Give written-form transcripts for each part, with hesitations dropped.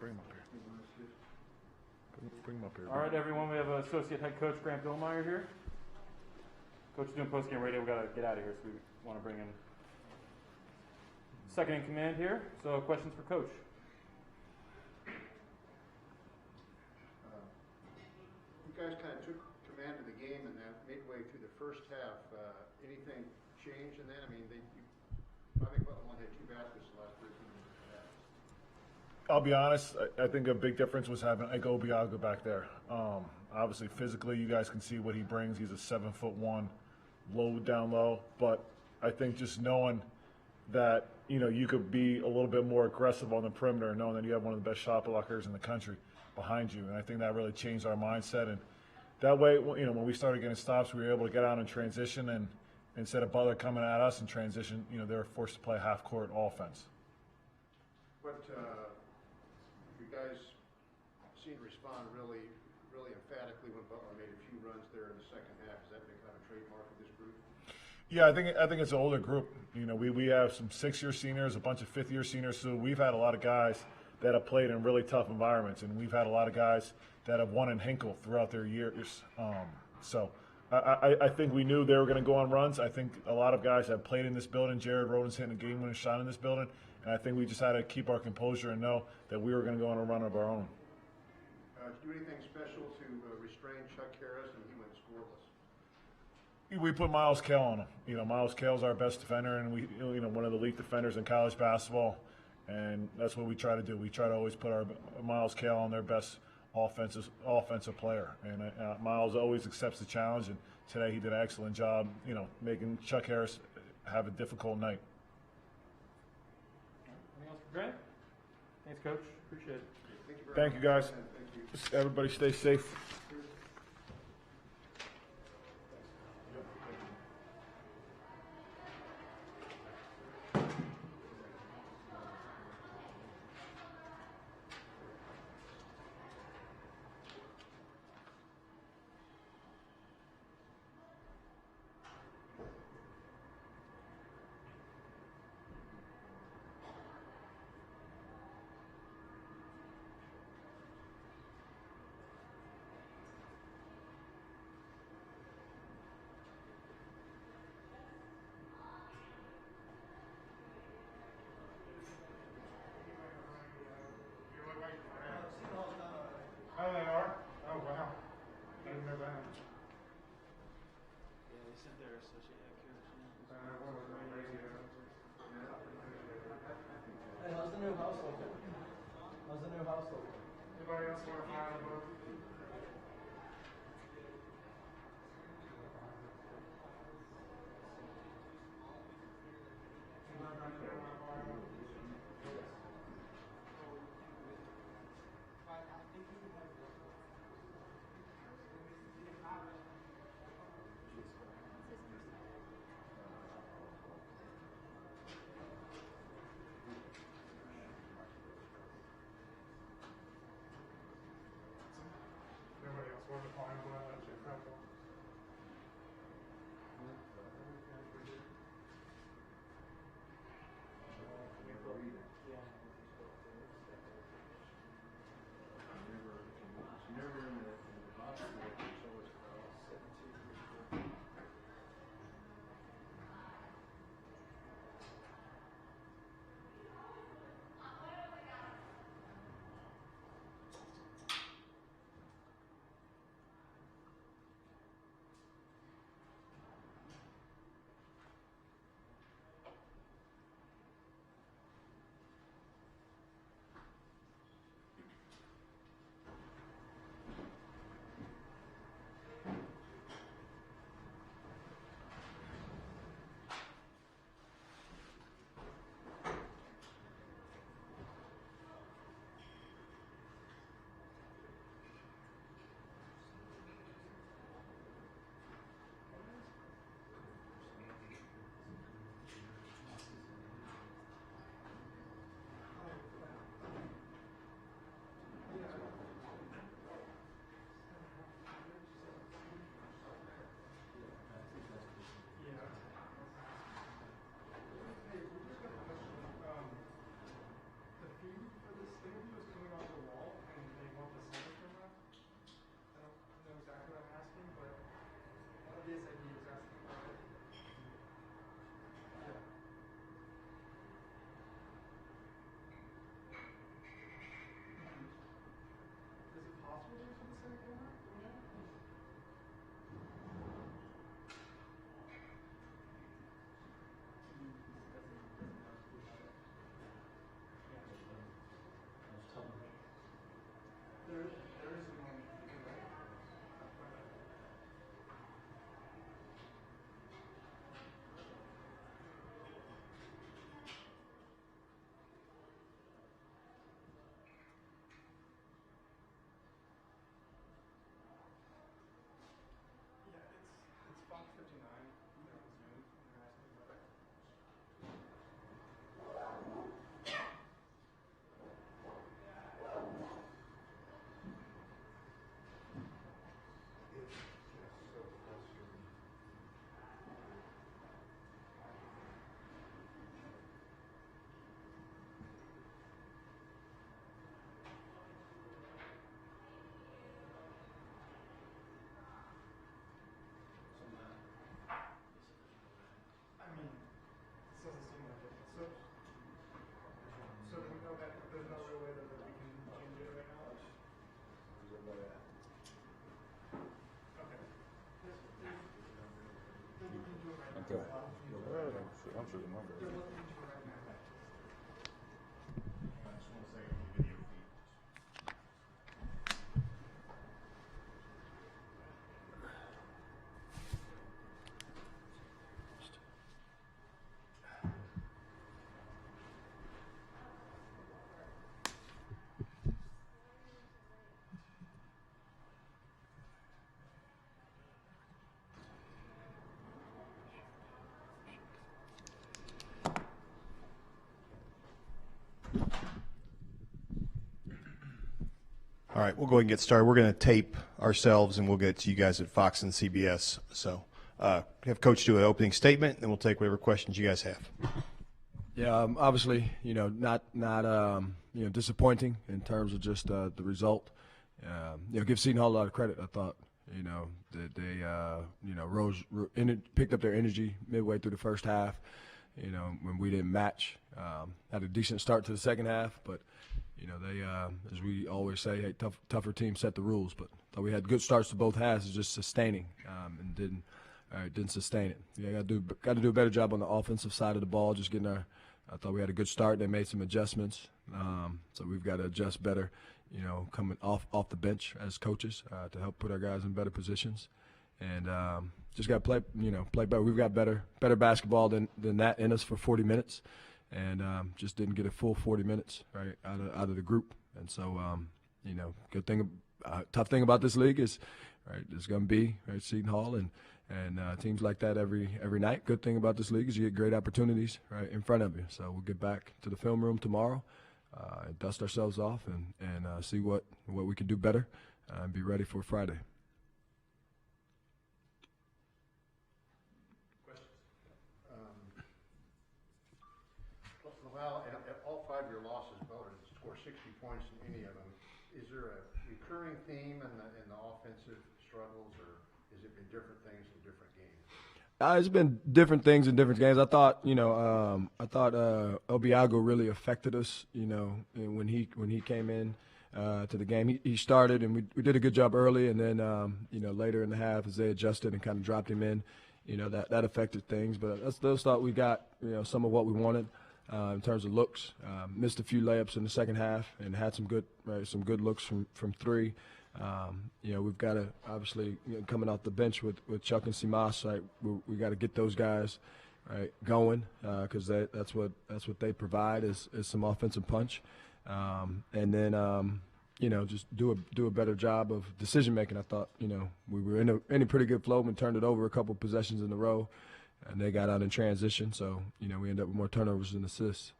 bring him up here. Bring him up here. All right, everyone, we have Associate Head Coach Grant Billmeyer here. Coach is doing post-game radio. We've got to get out of here, so we want to bring in second in command here. So questions for Coach? You guys kind of took command of the game in that midway through the first half. Anything change in that? I mean, I think Butler only had 2 baskets the last 13 minutes of the half. I'll be honest, I think a big difference was having Ike Obiaga back there. Obviously, physically, you guys can see what he brings. He's a 7'1", down low. But I think just knowing that, you could be a little bit more aggressive on the perimeter, knowing that you have one of the best shot blockers in the country behind you. And I think that really changed our mindset. And that way, when we started getting stops, we were able to get out in transition. And instead of Butler coming at us in transition, they were forced to play half-court offense. But you guys seemed to respond really emphatically when Butler made a few runs there in the second half. Has that been kind of a trademark of this group? Yeah, I think it's an older group. We have some 6-year seniors, a bunch of 5th-year seniors. So we've had a lot of guys that have played in really tough environments, and we've had a lot of guys that have won in Hinkle throughout their years. So I think we knew they were going to go on runs. I think a lot of guys have played in this building. Jared Roden's hitting a game-winning shot in this building, and I think we just had to keep our composure and know that we were going to go on a run of our own. Did you do anything special to restrain Chuck Harris, and he went scoreless? We put Miles Kell on him. Miles Kell's our best defender, and we, one of the elite defenders in college basketball, and that's what we try to do. We try to always put our Miles Kell on their best offensive player, and Miles always accepts the challenge. And today he did an excellent job, making Chuck Harris have a difficult night. Anything else for Grant? Thanks, Coach. Appreciate it. Thank you, guys. Everybody stay safe. Oh, they are? Oh, wow. I didn't know that. Yeah, they sent their associate head coach. What was on radio? Hey, how's the new house looking? How's the new house looking? Anybody else want to file a book? All right, we'll go ahead and get started. We're going to tape ourselves, and we'll get to you guys at Fox and CBS. So have Coach do an opening statement, and then we'll take whatever questions you guys have. Yeah, obviously, not disappointing in terms of just the result. Give Seton Hall a lot of credit. I thought, that they, picked up their energy midway through the first half. When we didn't match, had a decent start to the second half, but they, as we always say, hey, tougher teams set the rules. But thought we had good starts to both halves, it's just sustaining, and didn't sustain it. Yeah, got to do a better job on the offensive side of the ball. Just getting I thought we had a good start. They made some adjustments, so we've got to adjust better. Coming off the bench as coaches to help put our guys in better positions, and just got to play better. We've got better basketball than that in us for 40 minutes. And just didn't get a full 40 minutes right out of the group, and so good thing, tough thing about this league is there's going to be Seton Hall and teams like that every night. Good thing about this league is you get great opportunities right in front of you. So we'll get back to the film room tomorrow, and dust ourselves off and see what we can do better, and be ready for Friday. Well, at all 5 of your losses, Butler didn't score 60 points in any of them. Is there a recurring theme in the offensive struggles, or has it been different things in different games? It's been different things in different games. I thought, Obiago really affected us, when he came in to the game. He started, and we did a good job early, and then, later in the half as they adjusted and kind of dropped him in, that affected things. But I still thought we got, some of what we wanted. In terms of looks, missed a few layups in the second half and had some good looks from three. We've got to obviously coming off the bench with Chuck and Simas, right? We got to get those guys going because that's what they provide is some offensive punch, and then just do a better job of decision making. I thought we were in a pretty good flow and turned it over a couple possessions in a row. And they got out in transition, so we end up with more turnovers than assists.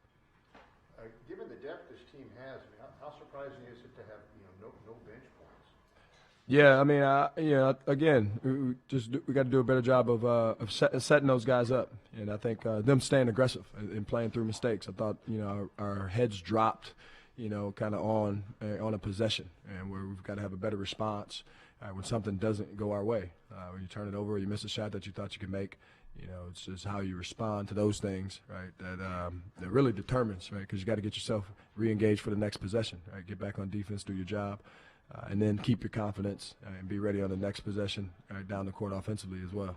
Given the depth this team has, how surprising is it to have no bench points? Yeah, I mean, again, we got to do a better job of setting those guys up, and I think them staying aggressive and playing through mistakes. I thought our heads dropped, kind of on a possession, and where we've got to have a better response when something doesn't go our way. When you turn it over, or you miss a shot that you thought you could make. It's just how you respond to those things, right? That really determines, right? Because you got to get yourself re-engaged for the next possession, right? Get back on defense, do your job, and then keep your confidence and be ready on the next possession down the court offensively as well.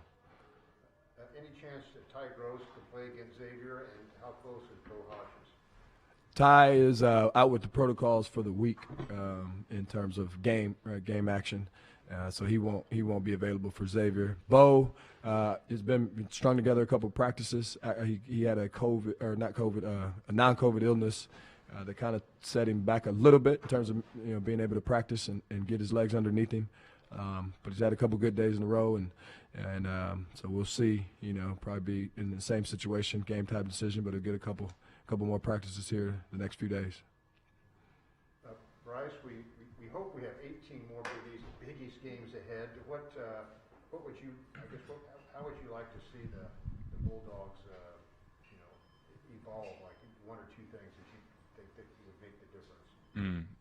Any chance that Ty Gross could play against Xavier, and how close is Bo Hodges? Ty is out with the protocols for the week in terms of game action. So he won't be available for Xavier. Bo has been strung together a couple of practices. He had a non-COVID illness that kind of set him back a little bit in terms of being able to practice and get his legs underneath him. But he's had a couple good days in a row, and so we'll see. Probably be in the same situation, game type decision, but he'll get a couple more practices here the next few days. Bryce, we hope we have 18 more Big East games ahead. What would you, how would you like to see the Bulldogs, evolve? Like one or two things that you think would make the difference?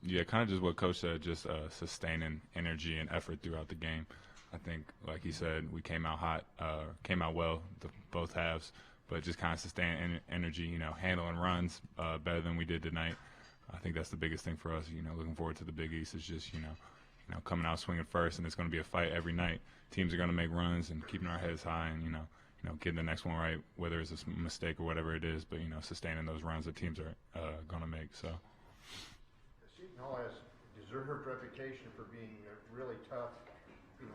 Yeah, kind of just what Coach said, just sustaining energy and effort throughout the game. I think, like he said, we came out hot, came out well both halves, but just kind of sustaining energy, handling runs better than we did tonight. I think that's the biggest thing for us, looking forward to the Big East is just, coming out swinging first, and it's going to be a fight every night. Teams are going to make runs and keeping our heads high and, getting the next one right, whether it's a mistake or whatever it is, but, sustaining those runs that teams are going to make. So. Seton Hall has deserved reputation for being really tough,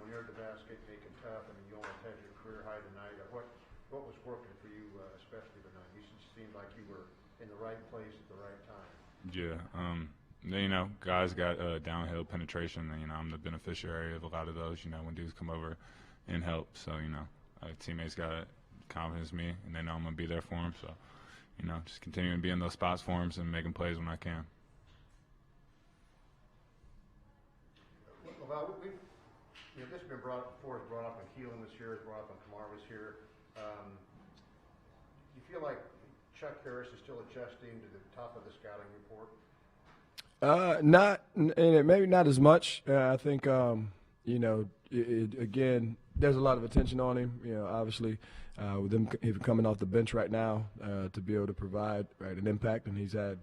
near the basket, making tough. I mean, you almost had your career high tonight. What was working for you, especially tonight? You seemed like you were in the right place at the right time. Yeah. Guys got downhill penetration, and, I'm the beneficiary of a lot of those, when dudes come over and help. So, teammates got confidence in me, and they know I'm going to be there for them. So, just continuing to be in those spots for them and making plays when I can. Well, this has been brought up before. It's brought up in Keelan this year. It's brought up in Kamar this year. Do you feel like Chuck Harris is still adjusting to the top of the scouting report? Maybe not as much. I think, again, there's a lot of attention on him. Obviously, with him even coming off the bench right now, to be able to provide an impact, and he's had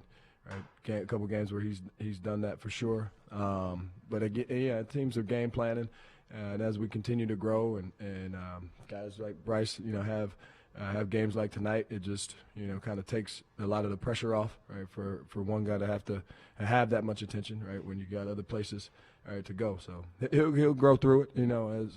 a couple games where he's done that for sure. But again, teams are game planning, and as we continue to grow, and guys like Bryce, have games like tonight, it just kind of takes a lot of the pressure off, right? For one guy to have that much attention, right? When you got other places, to go. So he'll grow through it,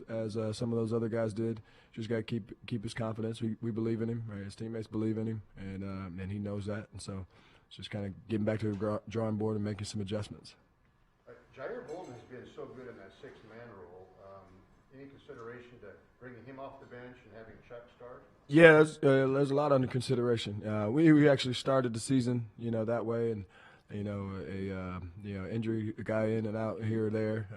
as some of those other guys did. Just got to keep his confidence. We believe in him, right? His teammates believe in him, and he knows that. And so it's just kind of getting back to the drawing board and making some adjustments. Jair Bolden has been so good in that sixth-man role. Any consideration to bringing him off the bench and having Chuck start? Yeah, there's a lot under consideration. We actually started the season, that way, and injury, a guy in and out here or there.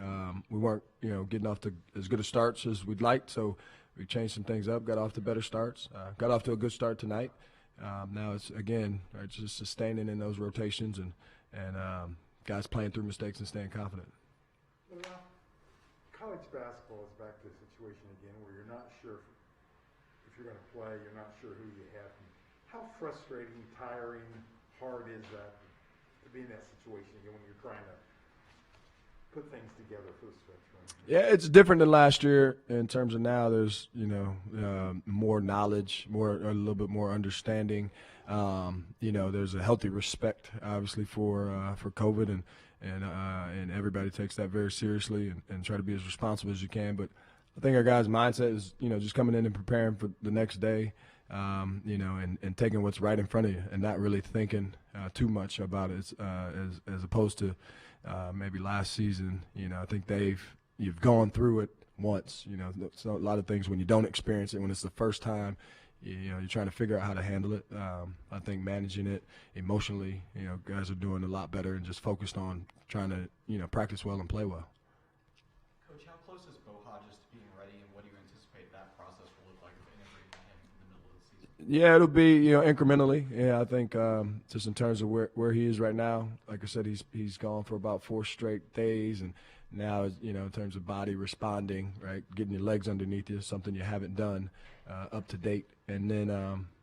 We weren't, getting off to as good a starts as we'd like, so we changed some things up, got off to better starts, got off to a good start tonight. Now it's again, just sustaining in those rotations and guys playing through mistakes and staying confident. Well, college basketball is back to the situation again where you're not sure if you're going to play, you're not sure who you have. How frustrating, tiring, hard is that to be in that situation again when you're trying to put things together for the stretch run? Yeah, it's different than last year in terms of now there's, more knowledge, a little bit more understanding. There's a healthy respect, obviously, for COVID, and everybody takes that very seriously and try to be as responsible as you can. But I think our guys' mindset is, just coming in and preparing for the next day, and taking what's right in front of you and not really thinking too much about it as opposed to maybe last season. I think you've gone through it once. So a lot of things when you don't experience it, when it's the first time, you're trying to figure out how to handle it. I think managing it emotionally, guys are doing a lot better and just focused on trying to, practice well and play well. Coach, how close is Bo Hodges to being ready, and what do you anticipate that process will look like of integrating him in the middle of the season? Yeah, it'll be, incrementally. Yeah, I think just in terms of where he is right now, like I said, he's gone for about 4 straight days, and now, in terms of body responding, right, getting your legs underneath you, something you haven't done up to date. And then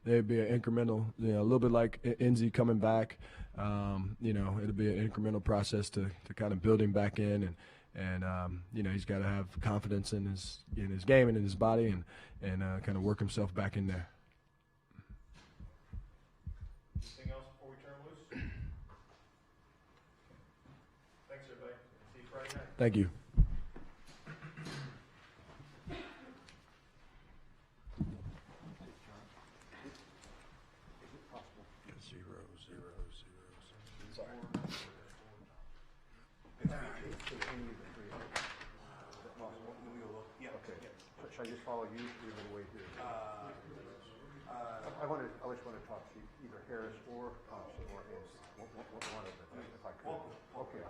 it'd be an incremental, a little bit like Enzi coming back. It'll be an incremental process to kind of build him back in, and he's got to have confidence in his game and in his body, and kind of work himself back in there. Anything else before we turn loose? Thanks, everybody. See you Friday night. Thank you. Should I just follow you through the way here? I just want to talk to either Harris or Thompson or Ince. One of them, if I could. Okay.